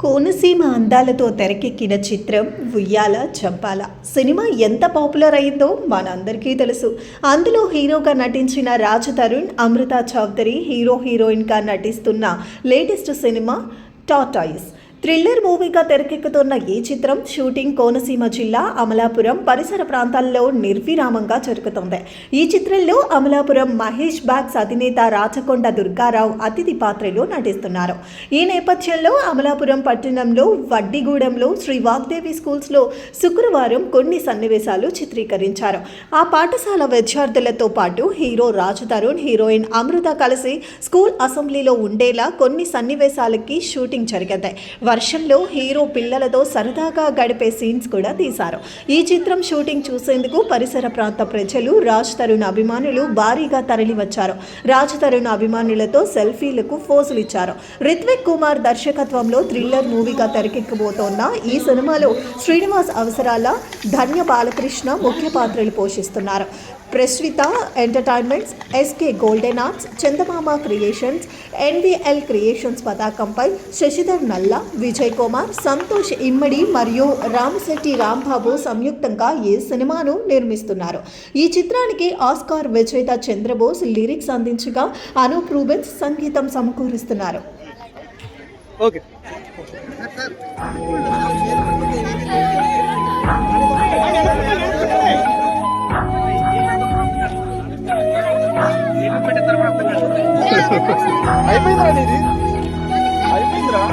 కోనసీమ అందాలతో తెరకెక్కిన చిత్రం ఉయ్యాల చంపాల సినిమా ఎంత పాపులర్ అయిందో మనందరికీ తెలుసు. అందులో హీరోగా నటించిన రాజ్ తరుణ్, అమృత చౌదరి హీరోయిన్గా నటిస్తున్న లేటెస్ట్ సినిమా టార్టాయిస్. థ్రిల్లర్ మూవీగా తెరకెక్కుతున్న ఈ చిత్రం షూటింగ్ కోనసీమ జిల్లా అమలాపురం పరిసర ప్రాంతాల్లో నిర్విరామంగా జరుగుతుంది. ఈ చిత్రంలో అమలాపురం మహేష్ బాగ్స్ అధినేత రాచకొండ దుర్గారావు అతిథి పాత్రలో నటిస్తున్నారు. ఈ నేపథ్యంలో అమలాపురం పట్టణంలో వడ్డిగూడెంలో శ్రీ వాగ్దేవి స్కూల్స్లో శుక్రవారం కొన్ని సన్నివేశాలు చిత్రీకరించారు. ఆ పాఠశాల విద్యార్థులతో పాటు హీరో రాజ్ తరుణ్, హీరోయిన్ అమృత కలిసి స్కూల్ అసెంబ్లీలో ఉండేలా కొన్ని సన్నివేశాలకి షూటింగ్ జరిగింది. వర్షంలో హీరో పిల్లలతో సరదాగా గడిపే సీన్స్ కూడా తీశారు. ఈ చిత్రం షూటింగ్ చూసేందుకు పరిసర ప్రాంత ప్రజలు, రాజ్ తరుణ్ అభిమానులు భారీగా తరలివచ్చారు. రాజ్ తరుణ్ అభిమానులతో సెల్ఫీలకు పోజులు ఇచ్చారు. రిత్విక్ కుమార్ దర్శకత్వంలో థ్రిల్లర్ మూవీగా తెరకెక్కబోతోన్న ఈ సినిమాలో శ్రీనివాస్ అవసరాల, ధన్య బాలకృష్ణ ముఖ్య పాత్రలు పోషిస్తున్నారు. ప్రస్విత ఎంటర్టైన్మెంట్స్, ఎస్కే గోల్డెన్ ఆర్ట్స్, చందమామ క్రియేషన్స్, ఎన్విఎల్ క్రియేషన్స్ పతాకంపై శశిధర్ నల్ల, విజయ్ కుమార్, సంతోష్ ఇమ్మడి మరియు రామశెట్టి రాంబాబు సంయుక్తంగా ఈ సినిమాను నిర్మిస్తున్నారు. ఈ చిత్రానికి ఆస్కార్ విజేత చంద్రబోస్ లిరిక్స్ అందించగా అనూప్ రూబెన్స్ సంగీతం సమకూరుస్తున్నారు. అయిపోయిందిరా.